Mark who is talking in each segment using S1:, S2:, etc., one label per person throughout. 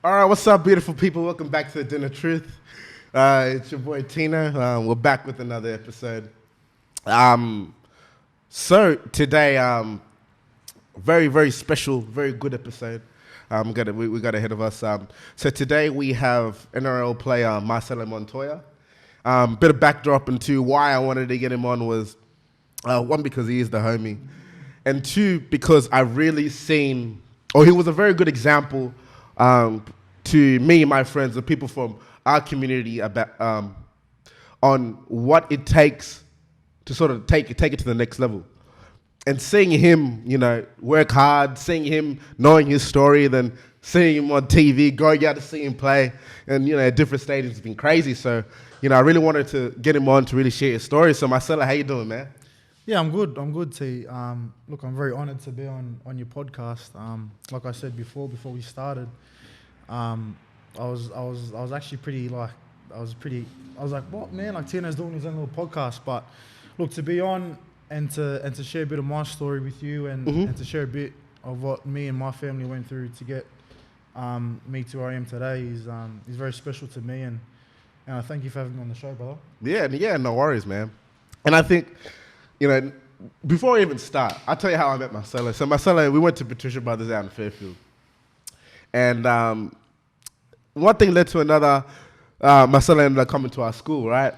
S1: All right, what's up, beautiful people? Welcome back to DenofTruth. It's your boy Tina. We're back with another episode. So today, very, very special, very good episode. We got ahead of us. So today we have NRL player Marcelo Montoya. Bit of backdrop into why I wanted to get him on was one, because he is the homie, and two, because I've really seen, he was a very good example to me and my friends, the people from our community, about on what it takes to sort of take it to the next level. And seeing him, work hard, seeing him knowing his story, then seeing him on TV, going out to see him play, and at different stadiums has been crazy. So, I really wanted to get him on to really share his story. So, Marcelo, how you doing, man?
S2: Yeah, I'm good. T. Look, I'm very honoured to be on your podcast. Like I said before we started, I was actually pretty like, I was like, what, man? Like, Tino's doing his own little podcast. But look, to be on and to share a bit of my story with you and to share a bit of what me and my family went through to get me to where I am today is very special to me. And I thank you for having me on the show, brother.
S1: Yeah, no worries, man. And I think, before I even start, I'll tell you how I met Marcelo. So Marcelo, we went to Patricia Brothers out in Fairfield. And one thing led to another. Marcelo ended up coming to our school, right?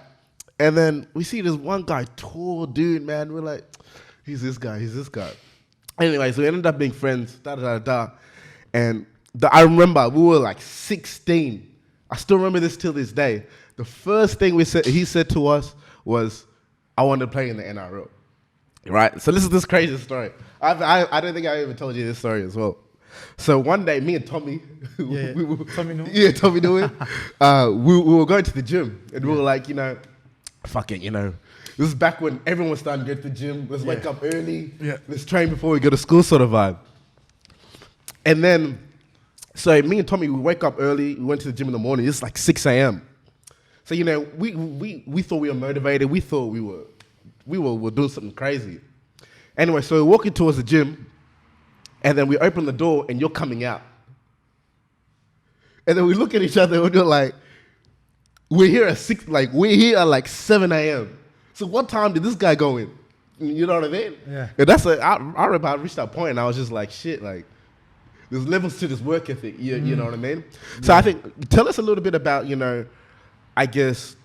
S1: And then we see this one guy, tall dude, man. We're like, he's this guy. Anyway, so we ended up being friends, And I remember we were like 16. I still remember this till this day. The first thing he said to us was, I want to play in the NRL. Right? So this is this crazy story. I don't think I ever told you this story as well. So one day, me and Tommy,
S2: Tommy Newell.
S1: Yeah, Tommy Newell, we were going to the gym, and we were like, fuck it, this is back when everyone was starting to go to the gym. Let's wake up early. Yeah. Let's train before we go to school, sort of vibe. And then, so me and Tommy, we wake up early. We went to the gym in the morning. It's like 6 a.m. So we thought we were motivated. We thought we were doing something crazy. Anyway, so we're walking towards the gym, and then we open the door, and you're coming out. And then we look at each other, and we're like, we're here at 7 a.m. So what time did this guy go in? You know what I mean? Yeah. And I remember I reached that point, and I was just like, shit, like, there's levels to this work ethic. You know what I mean? Yeah. So I think, tell us a little bit about, I guess,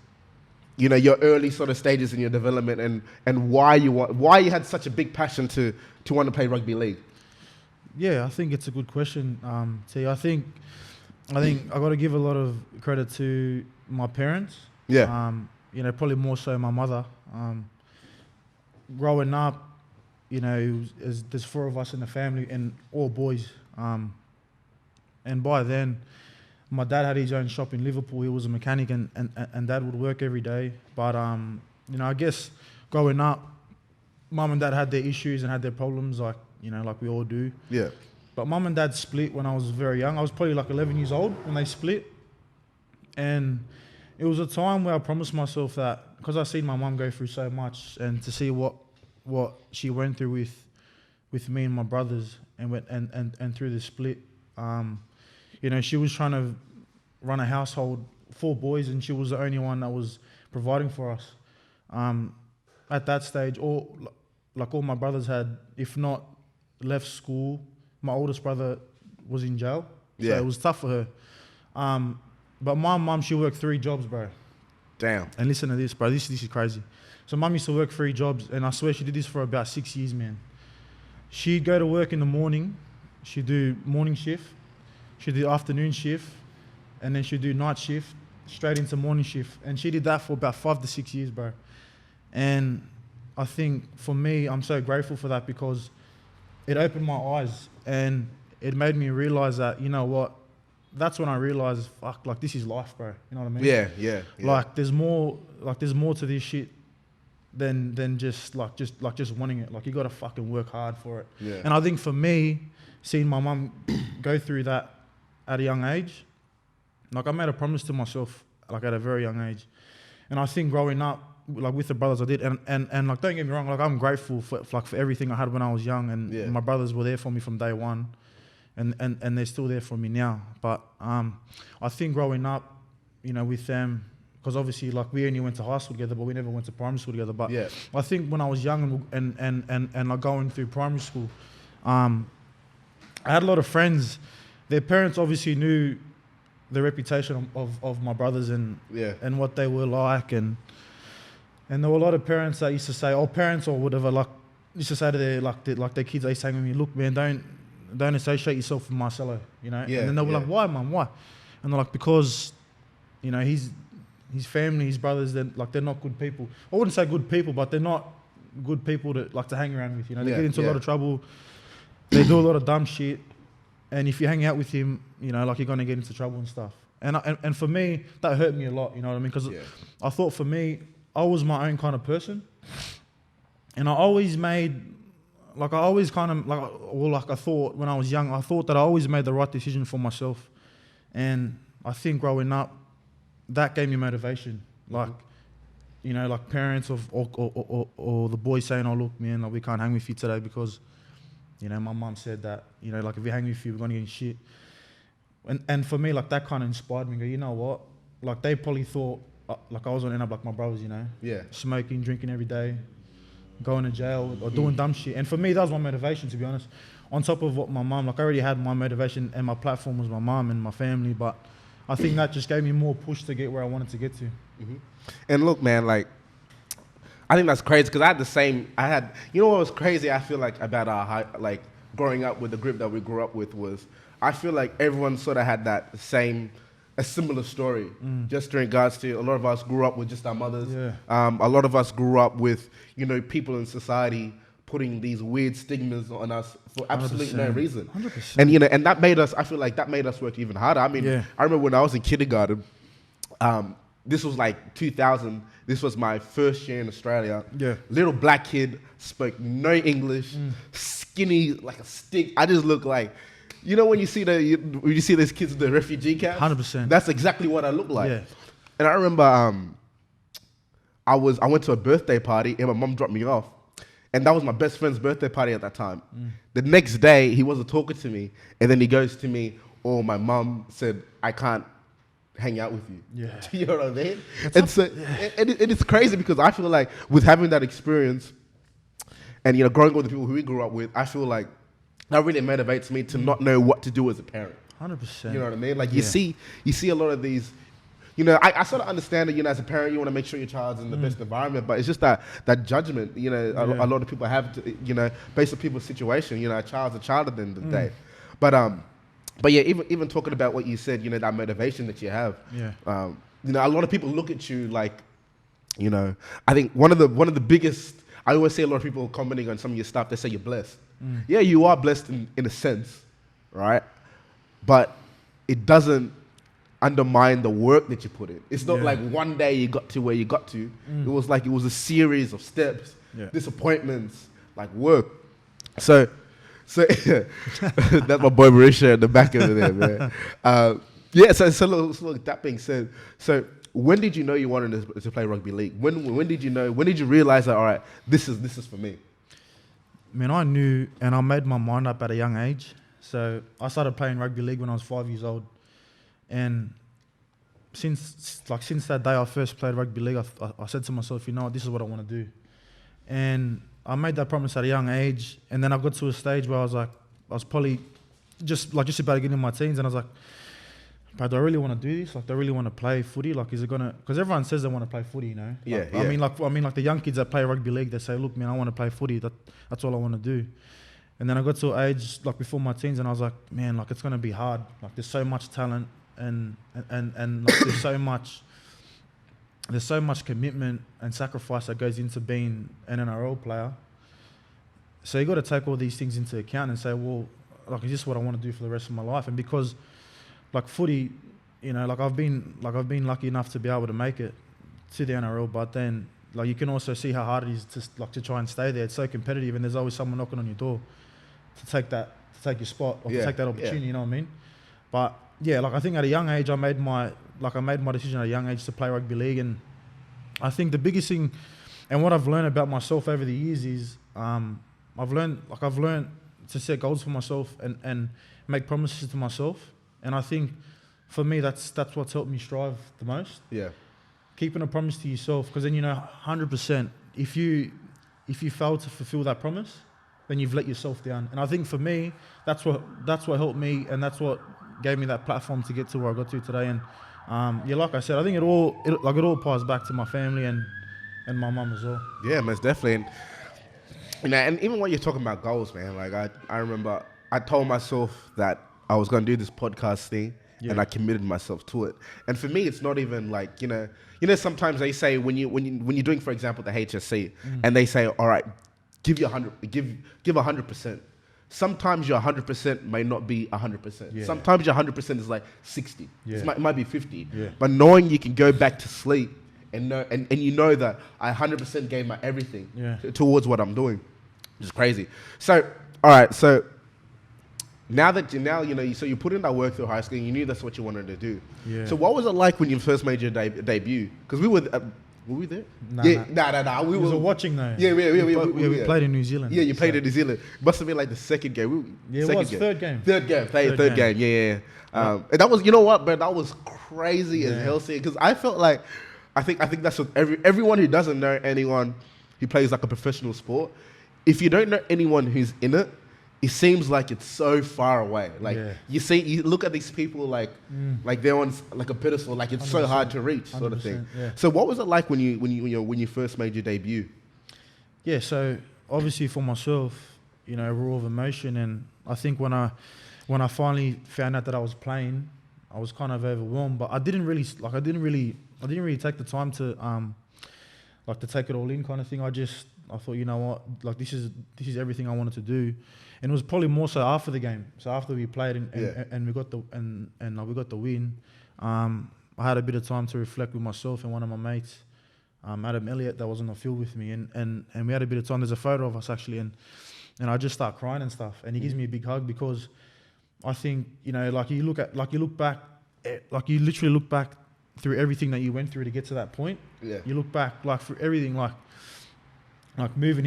S1: your early sort of stages in your development and why you had such a big passion to want to play rugby league.
S2: Yeah, I think it's a good question. T. I think I got to give a lot of credit to my parents. Yeah. Probably more so my mother. Growing up, there's 4 of us in the family and all boys. And by then, my dad had his own shop in Liverpool. He was a mechanic and Dad would work every day. But, I guess growing up, Mum and Dad had their issues and had their problems like we all do. Yeah. But Mum and Dad split when I was very young. I was probably like 11 years old when they split. And it was a time where I promised myself that, because I seen my mum go through so much and to see what she went through with me and my brothers and through the split, she was trying to run a household, 4 boys, and she was the only one that was providing for us. At that stage, all my brothers had, if not left school, my oldest brother was in jail. Yeah. So it was tough for her. But my mum, she worked 3 jobs, bro.
S1: Damn.
S2: And listen to this, bro. This is crazy. So mum used to work 3 jobs, and I swear she did this for about 6 years, man. She'd go to work in the morning. She'd do morning shift. She'd do afternoon shift. And then she'd do night shift, straight into morning shift. And she did that for about 5 to 6 years, bro. And I think for me, I'm so grateful for that because it opened my eyes and it made me realize that, what, that's when I realized, fuck, like this is life, bro. You know what I mean?
S1: Yeah.
S2: Like there's more to this shit than just wanting it. Like you gotta fucking work hard for it. Yeah. And I think for me, seeing my mum go through that at a young age, like I made a promise to myself, like at a very young age. And I think growing up, like with the brothers I did, and like don't get me wrong, like I'm grateful for everything I had when I was young, and my brothers were there for me from day one. and they're still there for me now. But I think growing up, with them, because obviously like we only went to high school together, but we never went to primary school together. But
S1: Yeah.
S2: I think when I was young and like going through primary school, I had a lot of friends. Their parents obviously knew the reputation of my brothers and what they were like, and there were a lot of parents that used to say, or parents or whatever, like used to say to their kids, they saying to me, look man, don't associate yourself with Marcelo,
S1: Yeah,
S2: and then they were like, why man, why? And they're like, because his family, his brothers, they're not good people. I wouldn't say good people, but they're not good people to hang around with. They get into a lot of trouble. They do a lot of dumb shit. And if you hang out with him, like you're gonna get into trouble and stuff. And for me, that hurt me a lot. You know what I mean? Because I thought for me, I was my own kind of person, and I always made, like I always kind of I thought when I was young, I thought that I always made the right decision for myself, and I think growing up, that gave me motivation. Like, like parents or the boys saying, oh look man, like we can't hang with you today because, my mum said that, like if we hang with you, we're gonna get in shit. And for me, like that kind of inspired me. Go, you know what? Like they probably thought, like I was gonna end up like my brothers, smoking, drinking every day, going to jail or doing dumb shit. And for me, that was my motivation, to be honest. On top of what my mum, like I already had my motivation and my platform was my mum and my family, but I think that just gave me more push to get where I wanted to get to.
S1: Mm-hmm. And look, man, like, I think that's crazy because what was crazy, I feel like, about like growing up with the group that we grew up with was, I feel like everyone sort of had a similar story, just in regards to a lot of us grew up with just our mothers.
S2: Yeah.
S1: A lot of us grew up with, people in society putting these weird stigmas on us for absolutely no reason.
S2: 100%.
S1: And, and that made us, I feel like that made us work even harder. I mean, I remember when I was in kindergarten, this was like 2000, this was my first year in Australia.
S2: Yeah.
S1: Little black kid, spoke no English, skinny like a stick. I just looked like, when you see these kids in the refugee camps?
S2: 100%.
S1: That's exactly what I looked like.
S2: Yeah.
S1: And I remember I went to a birthday party and my mum dropped me off. And that was my best friend's birthday party at that time. The next day, he wasn't talking to me. And then he goes to me, oh, my mum said, I can't hang out with you.
S2: Yeah.
S1: You know what I mean? And so it's crazy because I feel like with having that experience and, growing up with the people who we grew up with, I feel like that really motivates me to not know what to do as a parent.
S2: 100%. You
S1: know what I mean? Like you see a lot of these, I sort of understand that, as a parent, you want to make sure your child's in the best environment, but it's just that judgment, a lot of people have, to, based on people's situation, a child's a child at the end of the day. But yeah, even talking about what you said, that motivation that you have, a lot of people look at you like, I think one of the biggest, I always see a lot of people commenting on some of your stuff, they say you're blessed. Yeah, you are blessed in a sense, right? But it doesn't undermine the work that you put in. It's not like one day you got to where you got to. It was a series of steps, disappointments, like work. So that's my boy Marisha in the back over there, man. So look, that being said, so when did you know you wanted to play rugby league? When did you know? When did you realize that, all right, this is for me?
S2: Man, I knew, and I made my mind up at a young age. So I started playing rugby league when I was 5 years old, and since that day I first played rugby league, I said to myself, this is what I want to do, and I made that promise at a young age. And then I got to a stage where I was probably just about to get in my teens, and I was like, but do I really want to do this? Like, do I really want to play footy? Like, is it gonna? Because everyone says they want to play footy, I mean, like the young kids that play rugby league, they say, look, man, I want to play footy. That's all I want to do. And then I got to an age like before my teens, and I was like, man, like it's gonna be hard. Like, there's so much talent, and like, there's so much commitment and sacrifice that goes into being an NRL player. So you got to take all these things into account and say, well, like, is this what I want to do for the rest of my life? And because like footy, like I've been lucky enough to be able to make it to the NRL, but then like you can also see how hard it is to try and stay there. It's so competitive, and there's always someone knocking on your door to take your spot or to take that opportunity. You know what I mean? But yeah, like I think at a young age I made my decision at a young age to play rugby league, and I think the biggest thing and what I've learned about myself over the years is I've learned to set goals for myself and make promises to myself. And I think for me, that's what's helped me strive the most.
S1: Yeah.
S2: Keeping a promise to yourself, because then 100%. If you fail to fulfill that promise, then you've let yourself down. And I think for me, that's what helped me, and that's what gave me that platform to get to where I got to today. And like I said, I think it all ties back to my family and my mum as well.
S1: Yeah, most definitely. And even when you're talking about goals, man, like I remember I told myself that I was going to do this podcast thing, and I committed myself to it. And for me, it's not even like, sometimes they say when you're doing, for example, the HSC, and they say, all right, give 100%. Sometimes your 100% may not be 100%.
S2: Yeah.
S1: Sometimes your 100% is like 60.
S2: Yeah.
S1: It might be 50.
S2: Yeah.
S1: But knowing you can go back to sleep and you know that I 100% gave my everything towards what I'm doing, which is crazy. So, all right, so now so you put in that work through high school and you knew that's what you wanted to do.
S2: Yeah.
S1: So what was it like when you first made your debut? Because we were we there?
S2: Nah.
S1: We
S2: were watching though.
S1: Yeah,
S2: we played in New Zealand.
S1: Yeah, you played in New Zealand. Must have been like the second game.
S2: It was third game.
S1: Third game. Yeah. And that was, you know what, bro? That was crazy as hell. Because I felt like, I think that's what everyone who doesn't know anyone who plays like a professional sport, if you don't know anyone who's in it, it seems like it's so far away. Like you look at these people like they're on like a pedestal, like it's so hard to reach, sort of thing.
S2: Yeah.
S1: So what was it like when you first made your debut?
S2: Yeah, so obviously for myself, raw of emotion, and I think when I finally found out that I was playing, I was kind of overwhelmed, but I didn't really take the time to to take it all in, kind of thing. I thought, you know what, like this is everything I wanted to do. And it was probably more so after the game. So after we played and we got the win, I had a bit of time to reflect with myself and one of my mates, Adam Elliott, that was on the field with me, and we had a bit of time. There's a photo of us actually, and I just start crying and stuff. And he gives me a big hug, because I think, you look back through everything that you went through to get to that point. Yeah. You look back like through everything, like moving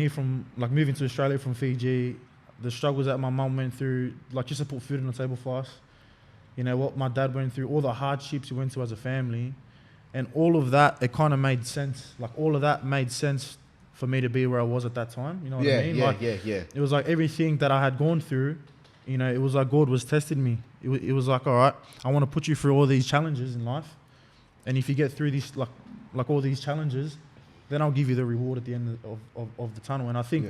S2: to Australia from Fiji, the struggles that my mum went through, like just to put food on the table for us. What my dad went through, all the hardships we went through as a family, and all of that, it kind of made sense. Like all of that made sense for me to be where I was at that time. You know what I mean?
S1: Yeah.
S2: It was like everything that I had gone through, it was like God was testing me. It was like, all right, I want to put you through all these challenges in life, and if you get through these like all these challenges, then I'll give you the reward at the end of the tunnel. And I think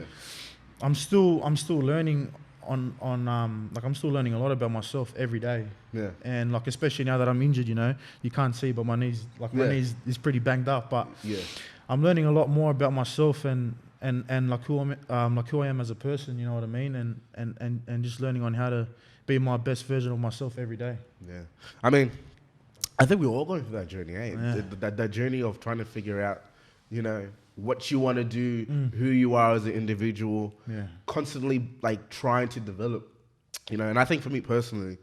S2: I'm still learning I'm still learning a lot about myself every day. Yeah. And especially now that I'm injured, you can't see, but my knees is pretty banged up. But I'm learning a lot more about myself and who I am as a person. You know what I mean? And just learning on how to be my best version of myself every day.
S1: Yeah. I mean, I think we're all going through that journey, eh? Yeah. That journey of trying to figure out, what you want to do, who you are as an individual, constantly trying to develop, and I think for me personally,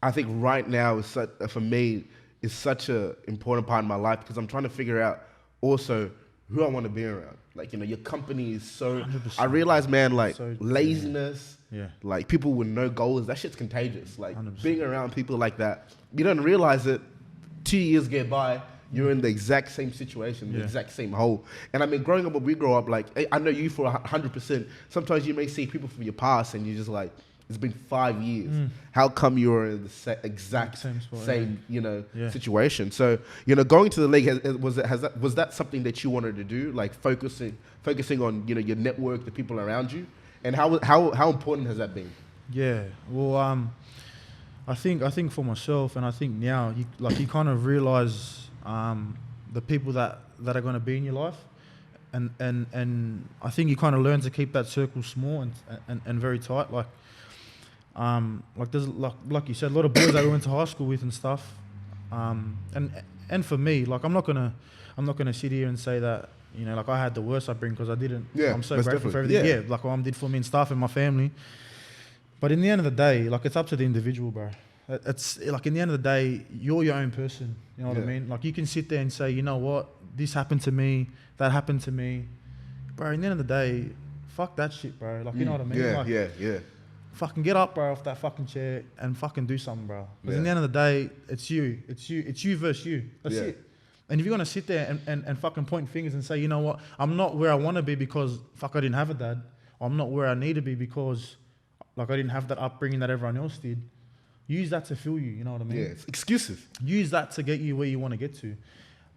S1: I think right now for me is such a important part of my life, because I'm trying to figure out also who I want to be around. Your company is so, 100%. I realize, man, laziness, people with no goals, that shit's contagious. 100%. Being around people like that, you don't realize it, 2 years get by, you're in the exact same situation, the exact same hole. And I mean, growing up, when we grow up, I know you for 100%. Sometimes you may see people from your past and you're just like, it's been 5 years. How come you're in the exact same spot, situation? So, going to the league, was that something that you wanted to do? Focusing on, your network, the people around you? And how important has that been?
S2: Yeah, well, I think for myself, and I think now, you kind of realize the people that are going to be in your life, and I think you kind of learn to keep that circle small and very tight. There's like you said, a lot of boys that we went to high school with and stuff, and for me, I'm not gonna sit here and say that I had the worst upbringing, because I didn't. Yeah, I'm so grateful for everything. Yeah, like what mum did for me and stuff and my family. But in the end of the day, it's up to the individual, bro. It's in the end of the day, you're your own person. You know what I mean? You can sit there and say, you know what, this happened to me, that happened to me. Bro, in the end of the day, fuck that shit, bro. Like, you know what I mean?
S1: Yeah,
S2: Like,
S1: yeah.
S2: fucking get up, bro, off that fucking chair and fucking do something, bro. Because in the end of the day, it's you versus you. That's it. And if you're gonna sit there and fucking point fingers and say, you know what, I'm not where I want to be because fuck I didn't have a dad, or I'm not where I need to be because like I didn't have that upbringing that everyone else did. Use that to fuel you. You know what I mean?
S1: Yeah, it's excuses.
S2: Use that to get you where you want to get to.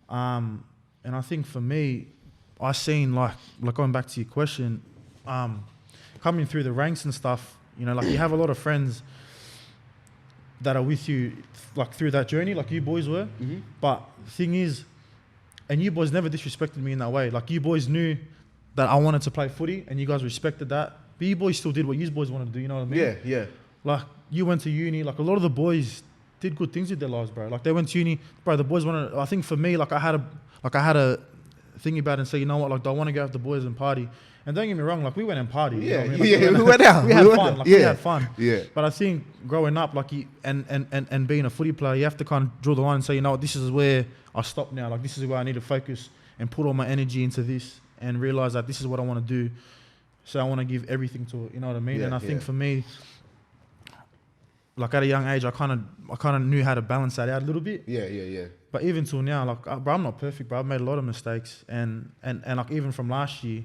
S2: And I think for me, I seen like going back to your question, coming through the ranks and stuff. You know, like you have a lot of friends that are with you, like through that journey, like you boys were.
S1: Mm-hmm.
S2: But the thing is, and you boys never disrespected me in that way. Like you boys knew that I wanted to play footy, and you guys respected that. But you boys still did what you boys wanted to do. You know what I mean?
S1: Yeah.
S2: Like you went to uni. Like a lot of the boys did good things with their lives, bro. Like they went to uni, bro. The boys wanted. I think for me, like I had a thing about it and say, you know what, like do I want to go out with the boys and party? And don't get me wrong, like we went and partied.
S1: Yeah,
S2: you know what I mean? Like,
S1: we went out.
S2: We had fun. Like we had fun.
S1: Yeah.
S2: But I think growing up, like and being a footy player, you have to kind of draw the line and say, you know what, this is where I stop now. Like this is where I need to focus and put all my energy into this and realize that this is what I want to do. So I want to give everything to it. You know what I mean?
S1: Yeah,
S2: and I think for me, like at a young age, I kind of knew how to balance that out a little bit.
S1: Yeah.
S2: But even till now, like, bro, I'm not perfect, bro. I've made a lot of mistakes, and like even from last year,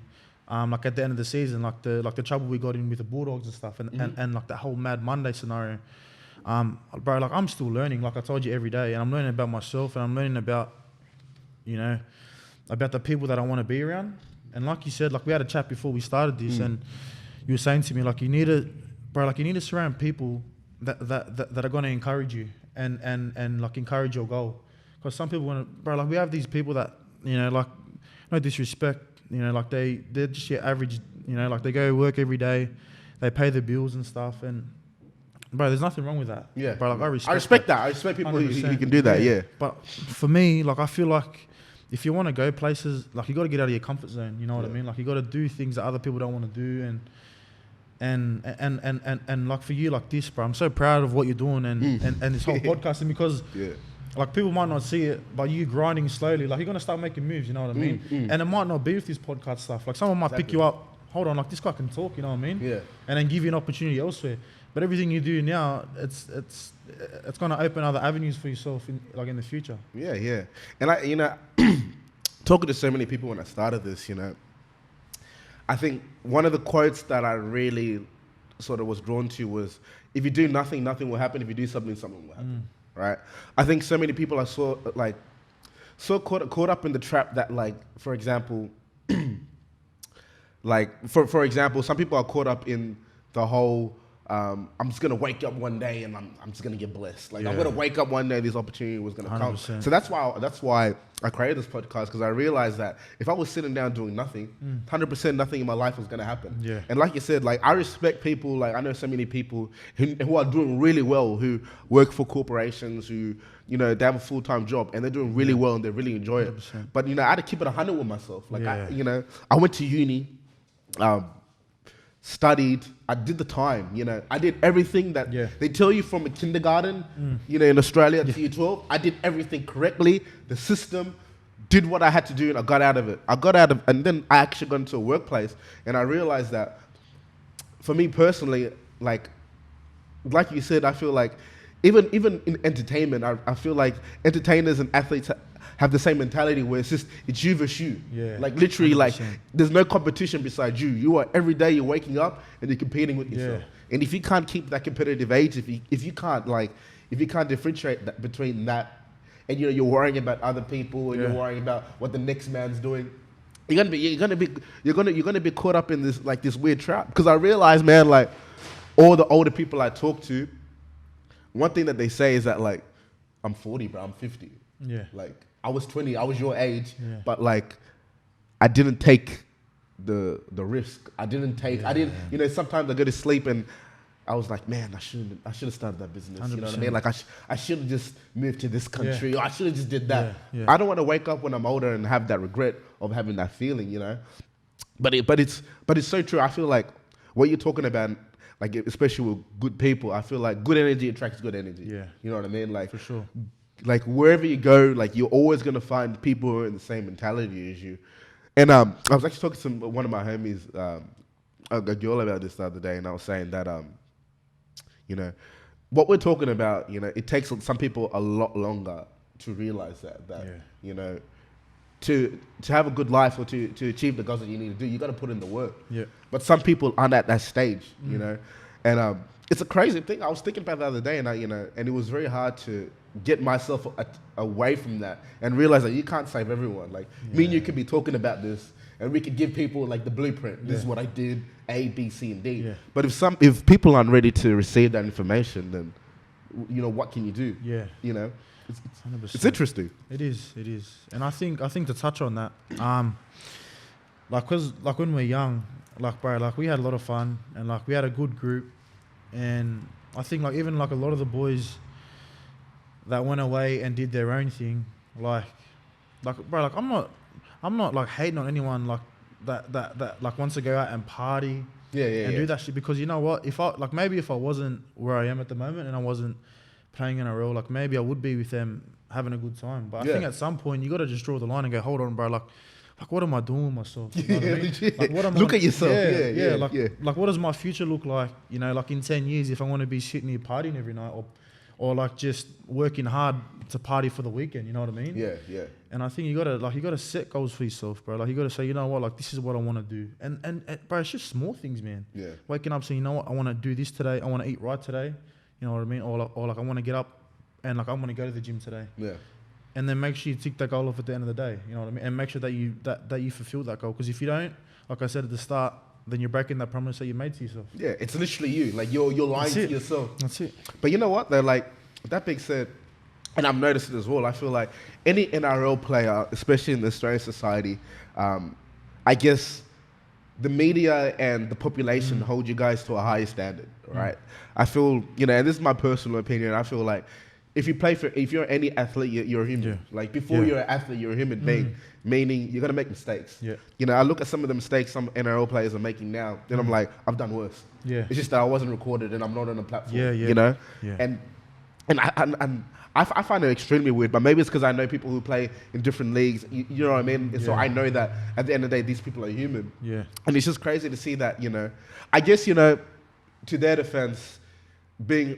S2: like at the end of the season, like the trouble we got in with the Bulldogs and stuff, and like that whole Mad Monday scenario, bro, like I'm still learning. Like I told you every day, and I'm learning about myself, and I'm learning about, you know, about the people that I want to be around. And like you said, like we had a chat before we started this, and you were saying to me, like you need to surround people that are going to encourage you and like encourage your goal. Because some people want to, bro, like we have these people that, you know, like no disrespect, you know, like they're just your average, you know, like they go work every day, they pay the bills and stuff, and bro, there's nothing wrong with that.
S1: Yeah,
S2: bro, like
S1: I respect that. I respect people who can do that. Yeah.
S2: But for me, like I feel like if you want to go places, like you got to get out of your comfort zone. You know what I mean? Like you got to do things that other people don't want to do, and like for you, like this, bro, I'm so proud of what you're doing and this whole podcasting because. Yeah. Like people might not see it, but you grinding slowly, like you're gonna start making moves. You know what I mean? And it might not be with this podcast stuff. Like someone might pick you up. Hold on, like this guy can talk. You know what I mean? Yeah. And then give you an opportunity elsewhere. But everything you do now, it's gonna open other avenues for yourself in the future.
S1: Yeah. And I, you know, talking to so many people when I started this, you know, I think one of the quotes that I really sort of was drawn to was, "If you do nothing, nothing will happen. If you do something, something will happen." Right? I think so many people are so caught up in the trap that, like, for example, for example, some people are caught up in the whole I'm just gonna wake up one day and I'm just gonna get blessed. Like I'm gonna wake up one day, this opportunity was gonna 100%. Come. So that's why I created this podcast, because I realized that if I was sitting down doing nothing, 100% nothing in my life was gonna happen. Yeah. And like you said, like I respect people. Like I know so many people who are doing really well, who work for corporations, who, you know, they have a full-time job and they're doing really well and they really enjoy 100%. It. But, you know, I had to keep it 100 with myself. Like I went to uni. Studied, I did the time, you know, I did everything that they tell you from a kindergarten, you know, in Australia to year 12. I did everything correctly. The system did what I had to do, and I got out of it. And then I actually got into a workplace, and I realized that for me personally, like you said, I feel like even in entertainment, I feel like entertainers and athletes have the same mentality where it's you versus you. Yeah. Like literally 100%. Like there's no competition beside you. You are, every day you're waking up and you're competing with yourself. And if you can't keep that competitive edge, if you can't differentiate that between that and, you know, you're worrying about other people and you're worrying about what the next man's doing, you're gonna be caught up in this weird trap. Because I realize, man, like all the older people I talk to, one thing that they say is that, like, I'm 40, bro, I'm 50. Yeah. Like, I was 20, I was your age, but like, I didn't take the risk. I didn't, you know, sometimes I go to sleep and I was like, man, I should have started that business. 100%. You know what I mean? Like I should have just moved to this country, or I should have just did that. Yeah. I don't want to wake up when I'm older and have that regret of having that feeling, you know? But it's so true. I feel like what you're talking about, like especially with good people, I feel like good energy attracts good energy. Yeah. You know what I mean? Like, for sure. Like wherever you go, like you're always gonna find people who are in the same mentality as you. And I was actually talking to one of my homies a girl about this the other day, and I was saying that you know, what we're talking about, you know, it takes some people a lot longer to realize that you know, to have a good life or to achieve the goals that you need to do, you got to put in the work.
S2: Yeah.
S1: But some people aren't at that stage, you know, and it's a crazy thing. I was thinking about the other day, and and it was very hard to get myself away from that and realize that you can't save everyone. Like me and you could be talking about this, and we could give people like the blueprint. This is what I did, A, B, C, and D.
S2: Yeah.
S1: But if people aren't ready to receive that information, then you know, what can you do?
S2: Yeah.
S1: You know,
S2: 100%.
S1: it's interesting.
S2: It is, and I think to touch on that, like, cause like when we're young, like bro, like we had a lot of fun, and like we had a good group, and I think like even like a lot of the boys that went away and did their own thing, like bro, like I'm not like hating on anyone like that like wants to go out and party, and do that shit, because you know what, if I wasn't where I am at the moment and I wasn't playing in a role, like maybe I would be with them having a good time. But I think at some point you got to just draw the line and go, hold on, bro, like what am I doing with myself? You know what I mean? Like, what am
S1: Look
S2: I,
S1: at yourself.
S2: Like what does my future look like? You know, like in 10 years, if I want to be sitting here partying every night, or like just working hard to party for the weekend, you know what I mean?
S1: Yeah.
S2: And I think you gotta set goals for yourself, bro. Like you gotta say, you know what, like this is what I want to do. And bro, it's just small things, man.
S1: Yeah.
S2: Waking up saying, you know what, I want to do this today. I want to eat right today. You know what I mean? Or like I want to get up and like I want to go to the gym today.
S1: Yeah.
S2: And then make sure you tick that goal off at the end of the day. You know what I mean? And make sure that you fulfill that goal. Because if you don't, like I said at the start, then you're breaking that promise that you made to yourself.
S1: Yeah, it's literally you. Like you're lying to yourself.
S2: That's it.
S1: But you know what? They're like, that being said, and I've noticed it as well, I feel like any NRL player, especially in the Australian society, I guess the media and the population hold you guys to a higher standard, right? I feel, you know, and this is my personal opinion, I feel like if you're any athlete, you're a human.
S2: Yeah.
S1: Like before you're an athlete, you're a human being, meaning you're gonna make mistakes.
S2: Yeah.
S1: You know, I look at some of the mistakes some NRL players are making now, then I'm like, I've done worse.
S2: Yeah.
S1: It's just that I wasn't recorded and I'm not on a platform.
S2: Yeah.
S1: You know?
S2: Yeah.
S1: And I find it extremely weird, but maybe it's because I know people who play in different leagues. You know what I mean? And so I know that at the end of the day, these people are human. Yeah. And it's just crazy to see that, you know. I guess, you know, to their defense, being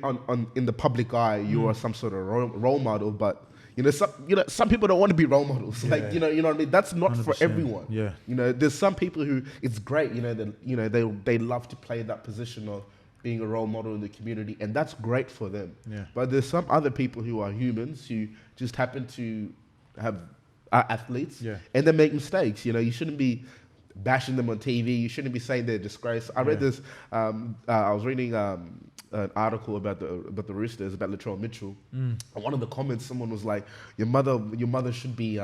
S1: in the public eye, you are some sort of role model, but you know, some people don't want to be role models. Yeah. Like, you know what I mean? That's not 100%. For everyone. Yeah. You know, there's some people who it's great, they love to play that position of being a role model in the community, and that's great for them. Yeah. But there's some other people who are humans who just happen to have athletes, and they make mistakes. You know, you shouldn't be bashing them on TV. You shouldn't be saying they're a disgrace. I read this. I was reading an article about the Roosters, about Latrell Mitchell. And one of the comments, someone was like, "Your mother should be."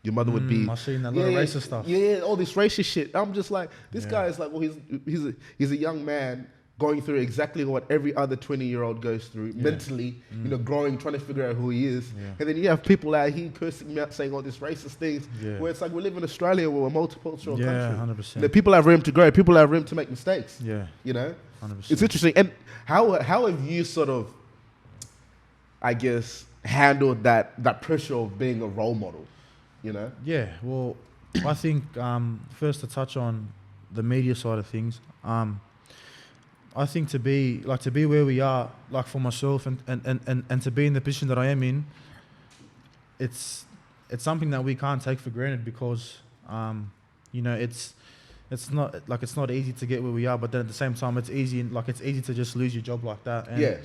S1: Your mother would be.
S2: I've seen that lot of racist stuff.
S1: Yeah, all this racist shit. I'm just like, this guy is like, well, he's a young man going through exactly what every other 20-year-old goes through mentally, you know, growing, trying to figure out who he is. Yeah. And then you have people out here cursing me out, saying all these racist things, where it's like we live in Australia, we're a multicultural country.
S2: 100%.
S1: You know, people have room to grow, people have room to make mistakes. Yeah. You know?
S2: 100%.
S1: It's interesting. And how have you sort of, I guess, handled that pressure of being a role model, you know?
S2: Yeah, well, I think first to touch on the media side of things, I think to be where we are, like for myself and to be in the position that I am in, it's something that we can't take for granted, because you know, it's not easy to get where we are, but then at the same time it's easy to just lose your job like that. And,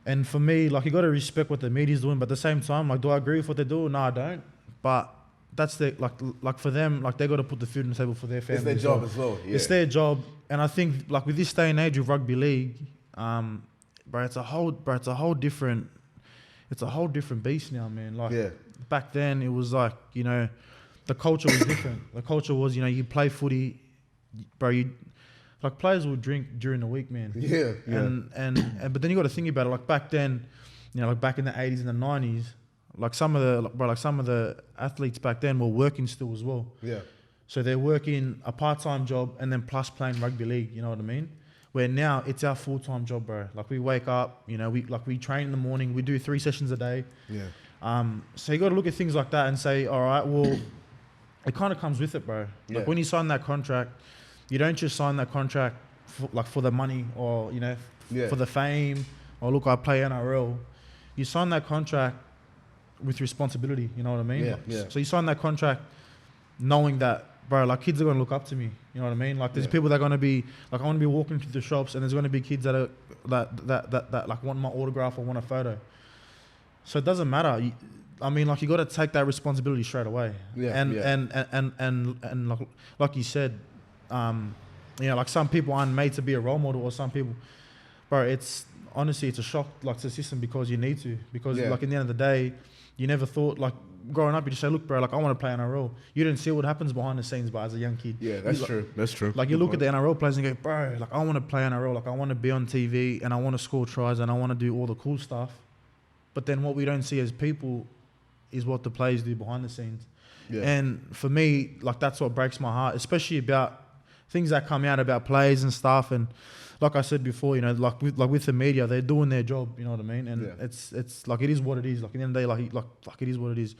S2: and for me, like, you got to respect what the media's doing, but at the same time, like, do I agree with what they do? No, I don't. But that's like for them, like, they got to put the food on the table for their family.
S1: It's their job as well. Yeah.
S2: It's their job, and I think, like, with this day and age of rugby league, bro, it's a whole different beast now, man. Like, back then it was like, you know, the culture was different. The culture was, you know, you play footy, bro. Like, players would drink during the week, man. Yeah. But then you got to think about it. Like, back then, you know, like back in the 80s and the 90s. Like some of the athletes back then were working still as well. Yeah. So they're working a part-time job and then plus playing rugby league. You know what I mean? Where now it's our full-time job, bro. Like, we wake up, you know, we train in the morning. We do 3 sessions a day. Yeah. So you got to look at things like that and say, all right, well, it kind of comes with it, bro. Like, when you sign that contract, you don't just sign that contract for the money or, you know, for the fame or look, I play NRL. You sign that contract with responsibility, you know what I mean?
S1: Yeah.
S2: So you sign that contract knowing that, bro, like kids are going to look up to me, you know what I mean? Like there's people that are going to be, like I want to be walking through the shops and there's going to be kids that are that like want my autograph or want a photo. So it doesn't matter. I mean, like you got to take that responsibility straight away. And like you said, you know, like some people aren't made to be a role model, or some people, bro, it's honestly it's a shock like to the system because you need to, because like in the end of the day, you never thought, like growing up, you just say, look, bro, like I want to play NRL. You didn't see what happens behind the scenes, but as a young kid,
S1: that's true. That's true.
S2: Like you look at the NRL players and go, bro, like I want to play NRL, like I want to be on TV and I want to score tries and I want to do all the cool stuff. But then what we don't see as people is what the players do behind the scenes. And for me, like that's what breaks my heart, especially about things that come out about players and stuff. And like I said before, you know, like with the media, they're doing their job, you know what I mean? And it's like it is what it is. Like in the end of the day, like it is what it is.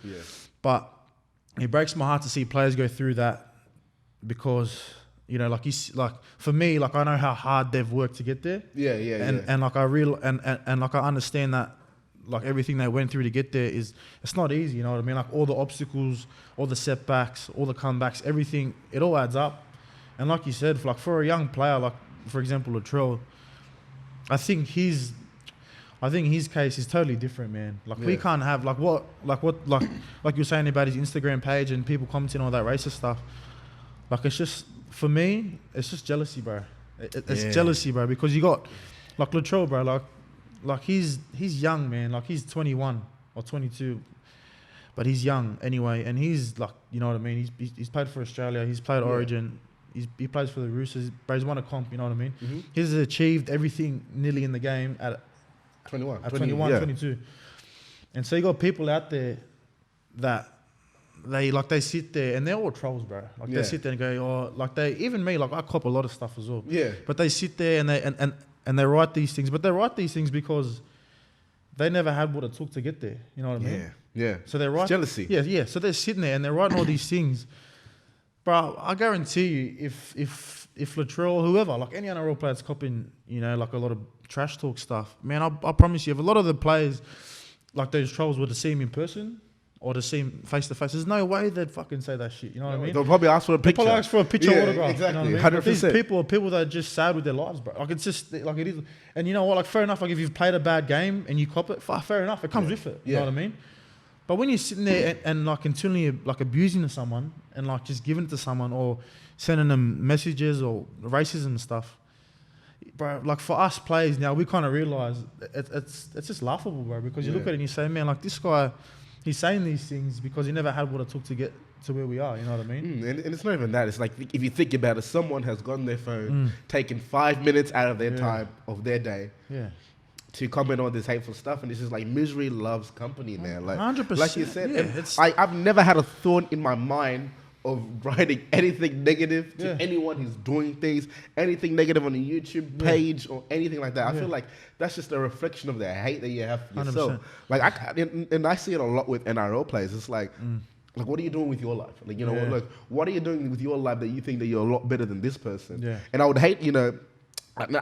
S2: But it breaks my heart to see players go through that because, you know, like like for me, like I know how hard they've worked to get there. And like and like I understand that. Like everything they went through to get there it's not easy, you know what I mean? Like all the obstacles, all the setbacks, all the comebacks, everything, it all adds up. And like you said, for a young player, like for example Latrell, I think his case is totally different, man. Like we can't have like you're saying about his Instagram page and people commenting on all that racist stuff. Like it's just, for me, it's just jealousy, bro. It's jealousy, bro, because you got like Latrell, bro, like he's young, man. Like he's 21 or 22, but he's young anyway. And he's like, you know what I mean? He's played for Australia. He's played Origin. He plays for the Roosters. But he's won a comp. You know what I mean? He's achieved everything nearly in the game at
S1: 21,
S2: 22. And so you got people out there that they sit there and they're all trolls, bro. Like they sit there and go, oh, like even me, like I cop a lot of stuff as well. But they sit there and they write these things, but they write these things because they never had what it took to get there. You know what I mean? So they write
S1: jealousy.
S2: So they're sitting there and they're writing all these things. Bro, I guarantee you, if Latrell, whoever, like any NRL player's copying, you know, like a lot of trash talk stuff, man, I promise you, if a lot of the players, like those trolls, were to see him in person or to see him face to face, there's no way they'd fucking say that shit. You know what I mean?
S1: They'll probably ask for a picture.
S2: They'll probably ask for a picture autograph.
S1: Exactly.
S2: You know what I mean?
S1: 100%.
S2: These people are people that are just sad with their lives, bro. Like it's just like it is. And you know what? Like fair enough. Like if you've played a bad game and you cop it, fair enough. It comes with it. You know what I mean? But when you're sitting there and like continually like abusing someone and like just giving it to someone or sending them messages or racism and stuff, bro, like for us players now, we kind of realize it's just laughable, bro, because you look at it and you say, man, like this guy, he's saying these things because he never had what it took to get to where we are, you know what I mean?
S1: And it's not even that. It's like, if you think about it, someone has gotten their phone, taken 5 minutes out of their time, of their day, to comment on this hateful stuff, and it's just like misery loves company, man. Like
S2: 100%.
S1: Like you said, I've never had a thought in my mind of writing anything negative to anyone who's doing things, anything negative on a YouTube page or anything like that. I feel like that's just a reflection of the hate that you have for yourself.
S2: 100%.
S1: Like I see it a lot with NRL players. It's like, like, what are you doing with your life? Like, you know, like, what are you doing with your life that you think that you're a lot better than this person? And I would hate, you know,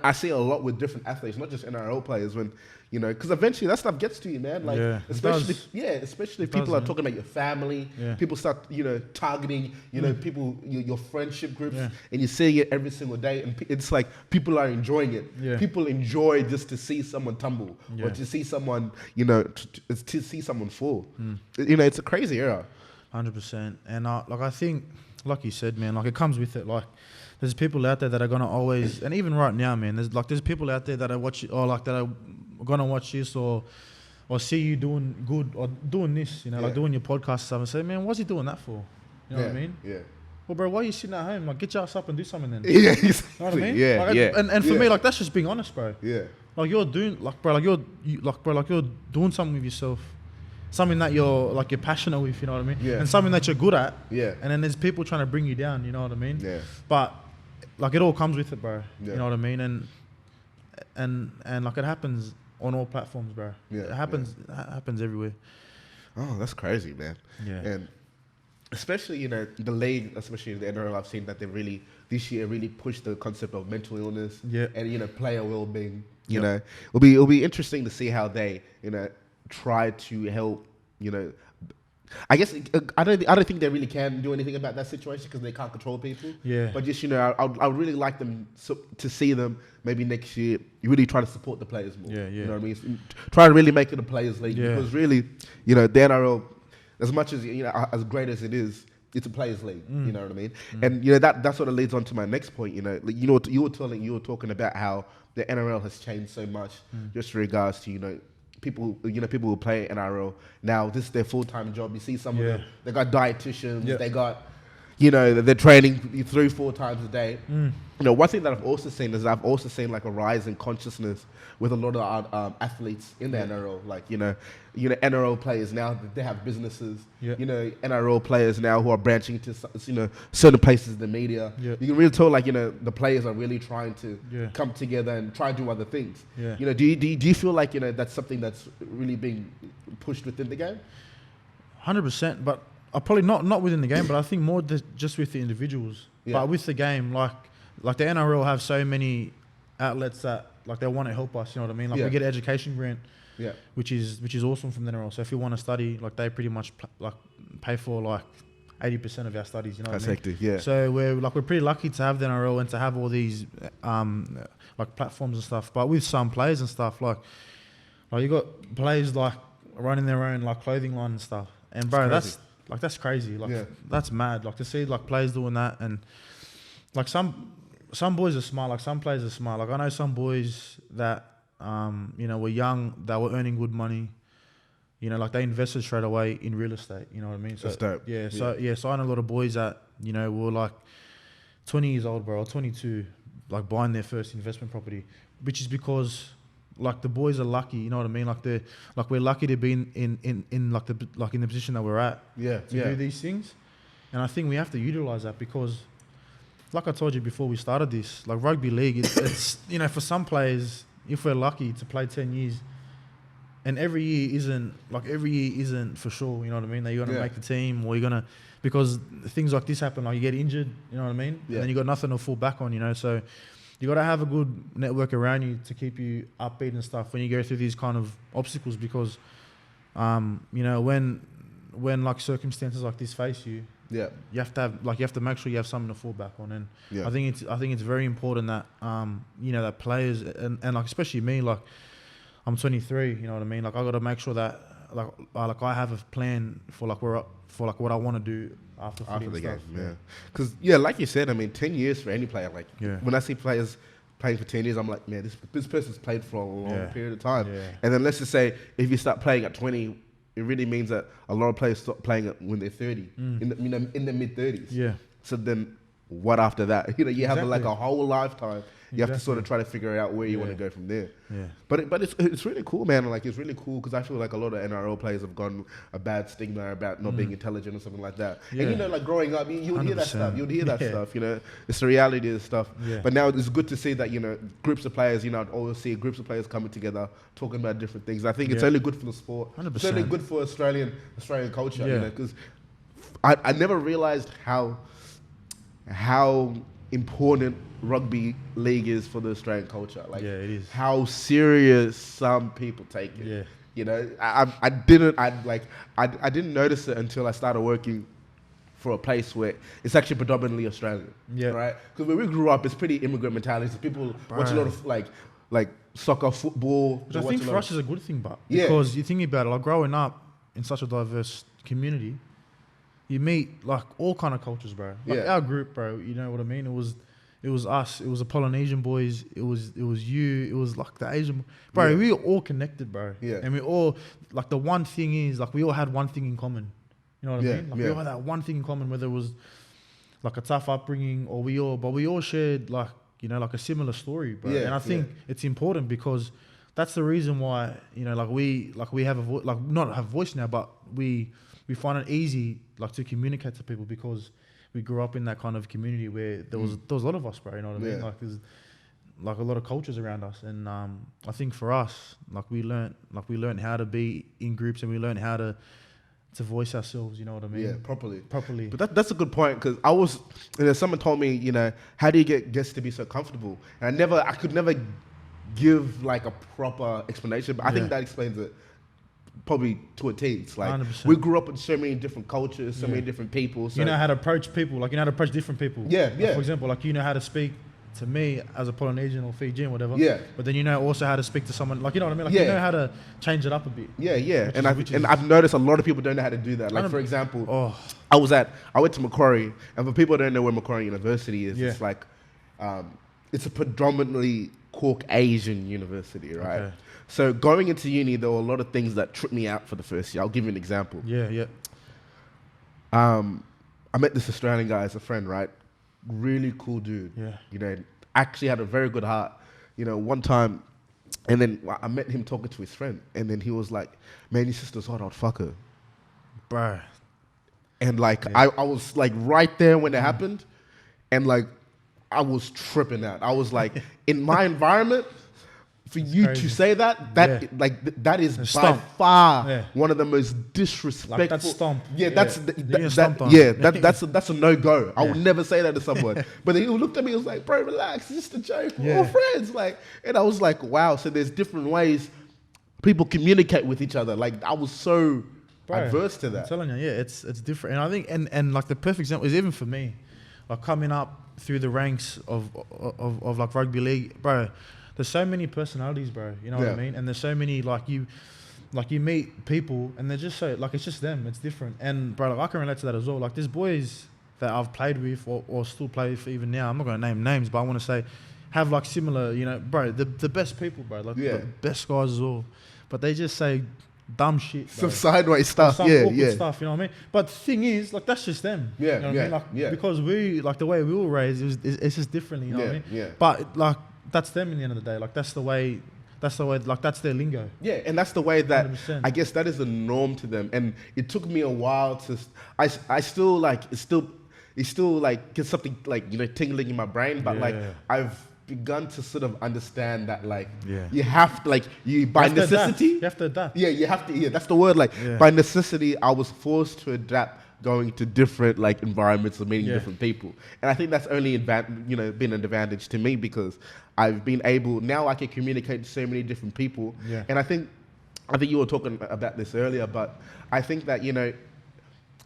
S1: I see a lot with different athletes, not just NRL players, when, you know, because eventually that stuff gets to you, man. Like, especially if people are talking about your family, people start, you know, targeting, you know, people, your friendship groups, and you're seeing it every single day, and it's like people are enjoying it. People enjoy just to see someone tumble or to see someone, you know, to see someone fall. You know, it's a crazy era.
S2: 100%. And like I think, like you said, man, like it comes with it. Like there's people out there that are gonna always, and even right now, man, there's people out there that are watching, or like that are gonna watch this or see you doing good or doing this, you know, like doing your podcast and stuff, and say, man, what's he doing that for? You know what I mean? Well, bro, why are you sitting at home? Like, get your ass up and do something then. You know what I mean? And for me, like, that's just being honest, bro. Like you're doing, like, bro, like you're doing something with yourself. Something that you're passionate with, you know what I mean? And something that you're good at. And then there's people trying to bring you down, you know what I mean? But like it all comes with it, bro. You know what I mean? And like it happens on all platforms, bro. It happens everywhere.
S1: Oh, that's crazy, man. And especially the league, especially in the NRL, I've seen that they really this year really pushed the concept of mental illness and player well-being. It'll be interesting to see how they try to help. I guess I don't think they really can do anything about that situation because they can't control people.
S2: Yeah.
S1: But just I would really like them to see them maybe next year. You really try to support the players more.
S2: Yeah.
S1: You know what I mean? Try to really make it a players' league because really, the NRL, as much as as great as it is, it's a players' league. You know what I mean? And that sort of leads on to my next point. You were talking about how the NRL has changed so much just in regards to people who play NRL now. This is their full-time job. You see some of them, they got dietitians, they got, they're training 3-4 times a day. One thing that I've also seen is like a rise in consciousness with a lot of our athletes in the NRL. Like, NRL players now, they have businesses. NRL players now who are branching to, certain places in the media. You can really tell, like, the players are really trying to come together and try to do other things. Do you feel like, that's something that's really being pushed within the game?
S2: 100%, but probably not within the game, but I think more just with the individuals. But with the game, like the NRL have so many outlets that like they want to help us. You know what I mean? Like we get an education grant, which is awesome from the NRL. So if you want to study, like they pretty much pay for like 80% of our studies. You know what I mean?
S1: That's hectic, yeah.
S2: So we're pretty lucky to have the NRL and to have all these like platforms and stuff. But with some players and stuff, like you got players like running their own like clothing line and stuff. And bro, that's crazy. Like that's mad. Like to see like players doing that, and like some boys are smart. Like some players are smart. Like I know some boys that were young, that were earning good money. Like they invested straight away in real estate. You know what I mean? So
S1: that's dope.
S2: So I know a lot of boys that were like 20 years old, bro, or 22, like buying their first investment property, which is because like the boys are lucky, you know what I mean? Like we're lucky to be in the position that we're at. To do these things. And I think we have to utilize that because, like I told you before we started this, like rugby league, it's for some players, if we're lucky to play 10 years, and every year isn't for sure, you know what I mean? That you're gonna make the team, or you're gonna, because things like this happen, like you get injured, you know what I mean? And then you got nothing to fall back on, so you got to have a good network around you to keep you upbeat and stuff when you go through these kind of obstacles, because, when like circumstances like this face you, you have to make sure you have something to fall back on. And I think it's very important that, that players and like, especially me, like I'm 23, you know what I mean? Like I got to make sure that like I have a plan for what I want to do after the game.
S1: Because like you said, I mean, 10 years for any player. Like when I see players playing for 10 years, I'm like, man, this person's played for a long period of time. And then let's just say if you start playing at 20, it really means that a lot of players stop playing when they're 30, in the mid 30s. So then what after that? You have like a whole lifetime. You have to sort of try to figure out where you want to go from there. But it's really cool, man. Like it's really cool because I feel like a lot of NRL players have gotten a bad stigma about not being intelligent or something like that. And like growing up, you would hear that stuff. You would hear that stuff. It's the reality of stuff. But now it's good to see that groups of players. I'd always see groups of players coming together talking about different things. I think it's only good for the sport. 100%. It's only good for Australian culture. Because I never realized how important rugby league is for the Australian culture. Like
S2: it is.
S1: How serious some people take it. I didn't notice it until I started working for a place where it's actually predominantly Australian. Right? Because when we grew up, it's pretty immigrant mentality. So people watch a lot of like soccer, football.
S2: Which I think for us is a good thing, but because you think about it, like growing up in such a diverse community, you meet like all kind of cultures, bro. Like our group, bro. You know what I mean? It was us. It was the Polynesian boys. It was you. It was like the Asian, bro. We were all connected, bro. And we all like the one thing is like we all had one thing in common. You know what I mean? Like we all had that one thing in common, whether it was like a tough upbringing or we all shared like like a similar story, bro. And I think it's important because that's the reason why we have not have a voice now, but we find it easy like to communicate to people because we grew up in that kind of community where there was a lot of us, bro. You know what I mean? Like there's like a lot of cultures around us, and I think for us, like we learned how to be in groups, and we learned how to voice ourselves. You know what I mean?
S1: Yeah, properly.
S2: Properly.
S1: But that's a good point, because I was, someone told me, how do you get guests to be so comfortable? And I could never give like a proper explanation, but I think that explains it probably to a T. It's like
S2: 100%.
S1: we grew up in so many different cultures, so many different people. So
S2: you know how to approach people, like you know how to approach different people.
S1: Yeah,
S2: like, for example, like you know how to speak to me as a Polynesian or Fijian, whatever.
S1: Yeah.
S2: But then you know also how to speak to someone, like you know what I mean? Like you know how to change it up a bit.
S1: Yeah, yeah. And I've noticed a lot of people don't know how to do that. Like for example, I went to Macquarie, and for people who don't know where Macquarie University is, it's like it's a predominantly Caucasian university, right? Okay. So going into uni, there were a lot of things that tripped me out for the first year. I'll give you an example.
S2: Yeah.
S1: I met this Australian guy as a friend, right? Really cool dude.
S2: Yeah.
S1: Actually had a very good heart. One time, and then I met him talking to his friend, and then he was like, "Man, your sister's hot, I'd fuck her."
S2: Bro.
S1: And like, I was like right there when it happened, and like, I was tripping out. I was like, in my environment, for you to say that is by far one of the most disrespectful. Like
S2: that stomp.
S1: Yeah, that's a no-go. I would never say that to someone. But then he looked at me and was like, "Bro, relax, it's just a joke. We're all friends." Like, and I was like, wow. So there's different ways people communicate with each other. Like, I was so adverse to that.
S2: I'm telling you, it's different. And I think, and like the perfect example is even for me, like coming up through the ranks of like rugby league, bro. There's so many personalities, bro. You know what I mean? And there's so many like you meet people and they're just so like it's just them. It's different. And bro, like I can relate to that as well. Like there's boys that I've played with or still play with even now. I'm not gonna name names, but I want to say have like similar. Bro, the best people, bro. Like the best guys as well. But they just say dumb shit. Bro.
S1: Some sideways stuff.
S2: Some awkward stuff. You know what I mean? But the thing is, like that's just them.
S1: Yeah.
S2: You know what I mean? Like, because we like the way we were raised, it's just differently. You know what I mean?
S1: Yeah.
S2: But like. That's them in the end of the day. Like that's the way, like that's their lingo.
S1: Yeah, and that's the way that
S2: 100%.
S1: I guess that is the norm to them. And it took me a while to. I still like it's still like get something like tingling in my brain, but like I've begun to sort of understand that like you have to like by necessity
S2: you have to adapt.
S1: Yeah, you have to. Yeah, that's the word. Like by necessity, I was forced to adapt. Going to different like environments and meeting different people, and I think that's only been an advantage to me because I've been able now I can communicate to so many different people. Yeah. And I think you were talking about this earlier, but I think that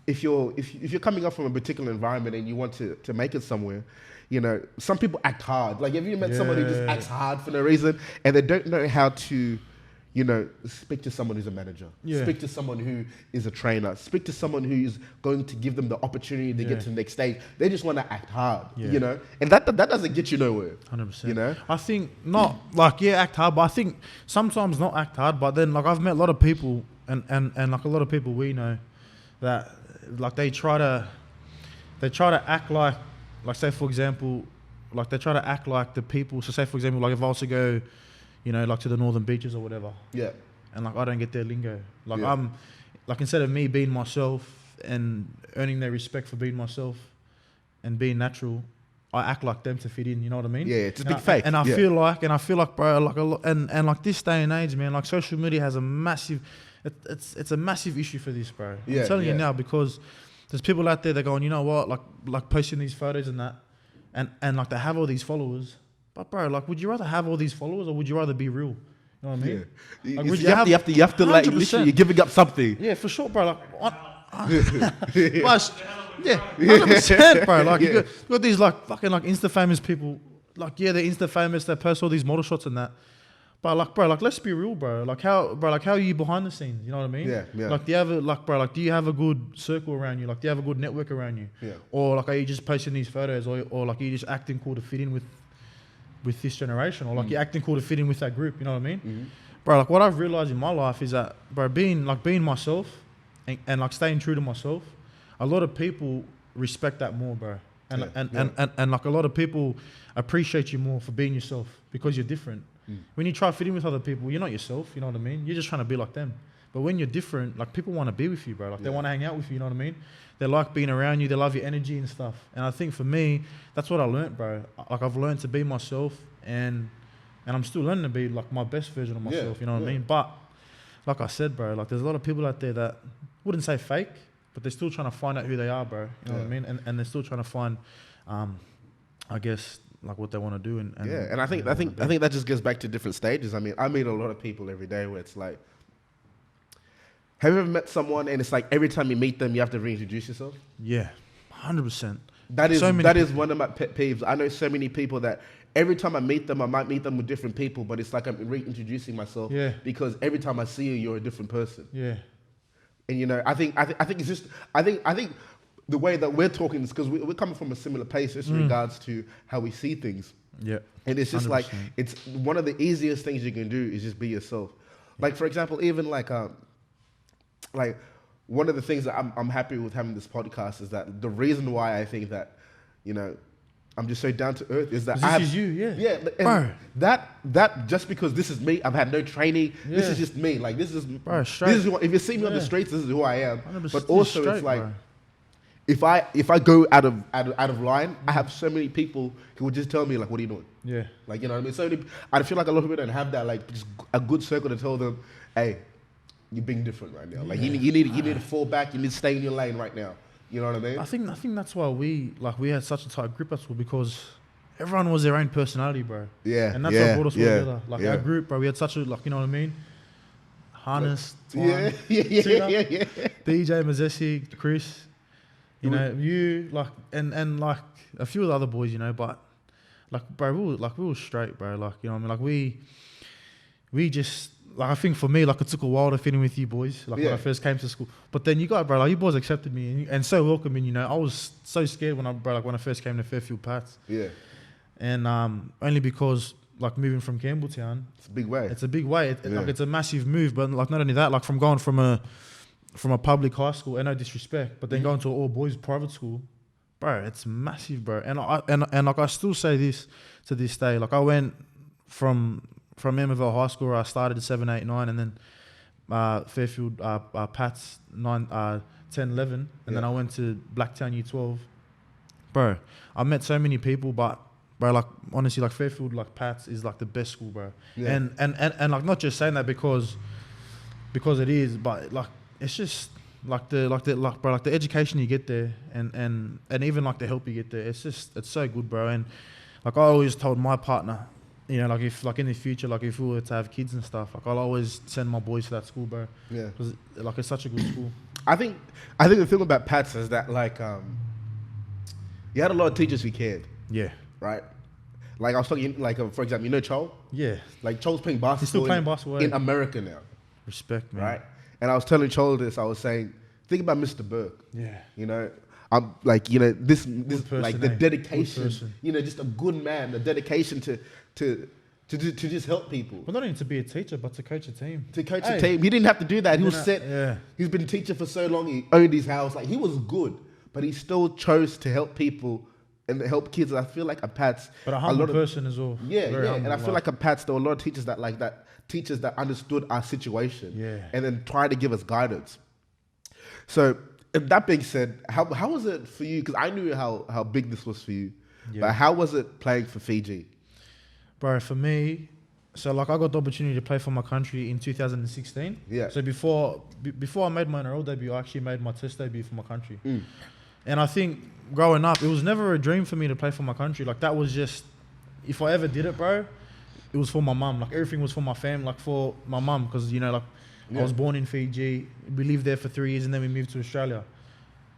S1: if you're coming up from a particular environment and you want to make it somewhere, some people act hard. Like have you met someone who just acts hard for no reason and they don't know how to speak to someone who's a manager, speak to someone who is a trainer, speak to someone who's going to give them the opportunity to get to the next stage. They just want to act hard, and that doesn't get you nowhere.
S2: 100%. I think not like, act hard, but I think sometimes not act hard, but then like I've met a lot of people and like a lot of people we know that like they try to act like say for example, like they try to act like the people. So say for example, like if I was to go, like to the northern beaches or whatever. Yeah. And like I don't get their lingo. Like I'm like instead of me being myself and earning their respect for being myself and being natural, I act like them to fit in, you know what I mean?
S1: Yeah, it's a big fake.
S2: And I feel like bro, like a lot and like this day and age, man, like social media has a massive it's a massive issue for this, bro. I'm telling you now because there's people out there that going, you know what, like posting these photos and that and like they have all these followers. But bro, like, would you rather have all these followers or would you rather be real? You know what I mean?
S1: Yeah. Like, you have to like literally you're giving up something.
S2: Yeah, for sure, bro. Like, but, 100%, bro. Like, you got these like fucking like Insta famous people. Like, they're Insta famous. They post all these model shots and that. But like, bro, like, let's be real, bro. Like, how are you behind the scenes? You know what I mean?
S1: Yeah.
S2: Like, do you have a good circle around you? Like, do you have a good network around you?
S1: Yeah.
S2: Or like, are you just posting these photos, or like, are you just acting cool to fit in with this generation, or like you're acting cool to fit in with that group, you know what I mean? Mm-hmm. Bro, like what I've realized in my life is that, bro, being myself and like staying true to myself, a lot of people respect that more, bro. And like a lot of people appreciate you more for being yourself because you're different. When you try to fit in with other people, you're not yourself, you know what I mean? You're just trying to be like them. But when you're different, like people want to be with you, bro. Like they want to hang out with you, you know what I mean? They like being around you. They love your energy and stuff. And I think for me, that's what I learned, bro. Like I've learned to be myself, and I'm still learning to be like my best version of myself. You know what I mean? But like I said, bro, like there's a lot of people out there that wouldn't say fake, but they're still trying to find out who they are, bro. You know what I mean? And they're still trying to find, I guess, like what they want to do. And
S1: I think that just goes back to different stages. I mean, I meet a lot of people every day where it's like, have you ever met someone and it's like every time you meet them, you have to reintroduce yourself?
S2: Yeah, 100%.
S1: That is one of my pet peeves. I know so many people that every time I meet them, I might meet them with different people, but it's like I'm reintroducing myself.
S2: Yeah.
S1: Because every time I see you, you're a different person.
S2: Yeah.
S1: And I think it's just I think the way that we're talking is because we're coming from a similar place just in regards to how we see things.
S2: Yeah.
S1: And it's just
S2: 100%.
S1: like it's one of the easiest things you can do is just be yourself. Like for example, even like one of the things that I'm happy with having this podcast is that the reason why I think that, I'm just so down to earth is that
S2: This is you, yeah.
S1: Yeah, and that just because this is me, I've had no training.
S2: Yeah.
S1: This is just me. Like this is
S2: Straight.
S1: This is if you see me on the streets, this is who I am.
S2: 100%
S1: But also
S2: straight,
S1: it's like
S2: bro.
S1: if I go out of line, I have so many people who would just tell me like, what are you doing?
S2: Yeah.
S1: Like, you know what I mean? So I feel like a lot of people don't have that, like, just a good circle to tell them, hey, you're being different right now. Like, you need to fall back. You need to stay in your lane right now. You know what I mean?
S2: I think that's why we had such a tight grip at school, because everyone was their own personality, bro.
S1: Yeah.
S2: And that's what brought us all together. Like
S1: yeah.
S2: our group, bro, we had such a, like, you know what I mean? Harness, Twan,
S1: Yeah.
S2: DJ, Mazessi, Chris, you, like, and like a few of the other boys, but like, bro, we were straight, bro. Like, you know what I mean? Like we just, like, I think for me, like, it took a while to fit in with you boys, like when I first came to school. But then you guys, bro, like, you boys accepted me and so welcoming, I was so scared when I first came to Fairfield Pats.
S1: Yeah.
S2: And only because, like, moving from Campbelltown,
S1: It's a big way.
S2: it's a big way. Like, it's a massive move. But like, not only that, like, from going from a public high school, and no disrespect, but then going to an all boys private school, bro, it's massive, bro. And like, I still say this to this day. Like, I went from Emerville High School, where I started at 7, 8, 9, and then Fairfield Pats 9, 10, 11, and then I went to Blacktown Year 12. Bro, I met so many people, but bro, like, honestly, like, Fairfield, like, Pats is like the best school, bro.
S1: Yeah.
S2: And like, not just saying that because it is, but like, it's just like the education you get there, and even like the help you get there. It's so good, bro. And like, I always told my partner, like, if, like, in the future, like, if we were to have kids and stuff, like, I'll always send my boys to that school, bro.
S1: Yeah.
S2: Because, like, it's such a good school.
S1: I think the thing about Pats is that, like, you had a lot of teachers who cared,
S2: Yeah.
S1: right? Like, I was talking, like, for example, Chol?
S2: Yeah.
S1: Like, Chol's playing basketball.
S2: He's still playing basketball
S1: in America now.
S2: Respect, man.
S1: Right? And I was telling Chol this, I was saying, think about Mr. Burke.
S2: Yeah.
S1: I'm like, this
S2: person,
S1: like the dedication,
S2: Good person.
S1: just a good man, the dedication to just help people.
S2: Well, not only to be a teacher, but to coach a team.
S1: To coach a team. He didn't have to do that. He was set.
S2: Yeah.
S1: He's been a teacher for so long. He owned his house. Like, he was good, but he still chose to help people and help kids. I feel like a Pats.
S2: But a humble person as well.
S1: Yeah,
S2: Very
S1: yeah.
S2: humble,
S1: And I feel like a Pats, there were a lot of teachers that like that. Teachers that understood our situation.
S2: Yeah.
S1: And then tried to give us guidance. So, that being said, how was it for you? Because I knew how big this was for you.
S2: Yeah.
S1: But how was it playing for Fiji?
S2: Bro, for me, so like, I got the opportunity to play for my country in 2016.
S1: Yeah.
S2: So before I made my NRL debut, I actually made my test debut for my country. And I think growing up, it was never a dream for me to play for my country. Like, that was just, if I ever did it, bro, it was for my mum. Like, everything was for my family, like, for my mum, because, I was born in Fiji. We lived there for 3 years, and then we moved to Australia.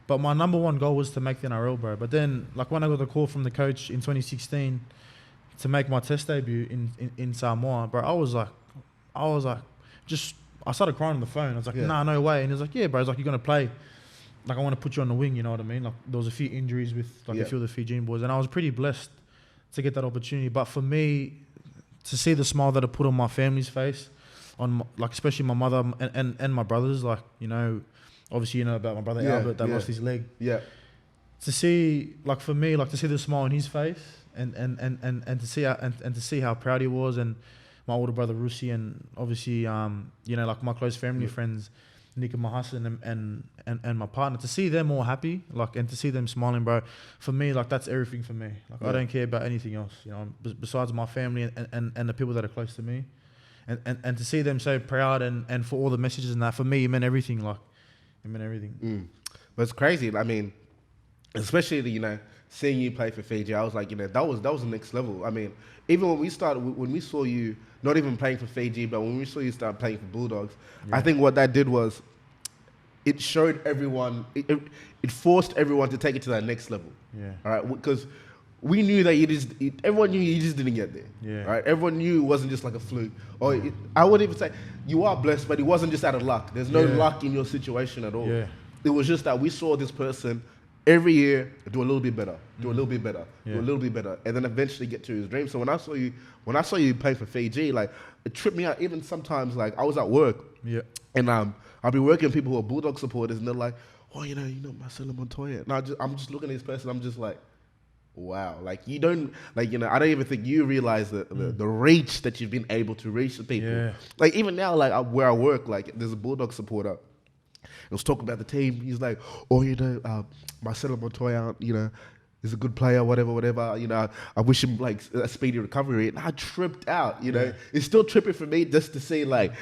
S2: But my number one goal was to make the NRL, bro. But then, like, when I got the call from the coach in 2016 to make my test debut in Samoa, bro, I was like, I started crying on the phone. I was like, nah, no way. And he was like, yeah, bro. He's like, you're going to play. Like, I want to put you on the wing, you know what I mean? Like, there was a few injuries with, like, a few of the Fijian boys. And I was pretty blessed to get that opportunity. But for me, to see the smile that it put on my family's face, like, especially my mother and my brothers, like, obviously, about my brother Albert that lost his leg.
S1: Yeah.
S2: To see, like, for me, like, to see the smile on his face and to see how proud he was, and my older brother Rusi, and obviously, like, my close family friends, Nick and Mahasan and my partner, to see them all happy, like, and to see them smiling, bro, for me, like, that's everything for me. Like, I don't care about anything else, besides my family and the people that are close to me. And to see them so proud and for all the messages and that, for me, it meant everything. Like, him and everything.
S1: But it's crazy. I mean, especially, you know, seeing you play for Fiji, I was like, you know, that was the next level. I mean, even when we saw you not even playing for Fiji, but when we saw you start playing for Bulldogs, I think what that did was it showed everyone, it forced everyone to take it to that next level.
S2: Yeah.
S1: All right, because we knew that everyone knew you just didn't get there.
S2: Yeah.
S1: Right, everyone knew it wasn't just like a fluke. Or I wouldn't even say you are blessed, but it wasn't just out of luck. There's no luck in your situation at all.
S2: Yeah.
S1: It was just that we saw this person every year do a little bit better, do a little bit better, do a little bit better, and then eventually get to his dream. So when I saw you play for Fiji, like it tripped me out. Even sometimes, like I was at work, and I'll be working with people who are Bulldog supporters, and they're like, "Oh, you know, Marcelo Montoya." And I'm just looking at this person. I'm just like, wow. Like you don't, like, you know, I don't even think you realize the reach that you've been able to reach the people.
S2: Yeah.
S1: Like even now, like where I work, like there's a Bulldog supporter. He was talking about the team. He's like, oh, you know, Marcelo Montoya, you know, is a good player, whatever. You know, I wish him like a speedy recovery. And I tripped out. You know, it's still tripping for me just to see like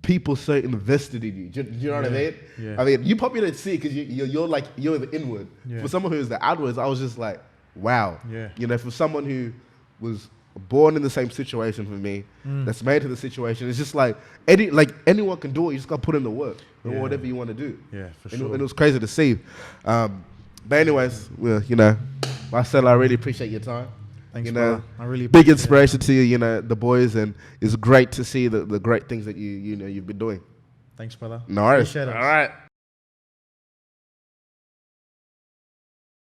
S1: people so invested in you. Do you know what I mean?
S2: Yeah.
S1: I mean, you probably don't see it because you're the inward.
S2: Yeah.
S1: For someone who's the outwards, I was just like, wow.
S2: Yeah.
S1: You know, for someone who was born in the same situation for me, that's made to the situation, it's just like anyone can do it. You just got to put in the work or whatever you want to do.
S2: Yeah, for
S1: And
S2: sure.
S1: it was crazy to see. But anyways, well, you know, Marcelo, I really appreciate your time.
S2: Thanks,
S1: you know,
S2: brother. I really
S1: big
S2: appreciate
S1: inspiration to you, you know, the boys, and it's great to see the great things that you've been doing.
S2: Thanks, brother.
S1: No worries.
S2: Appreciate it.
S1: All right.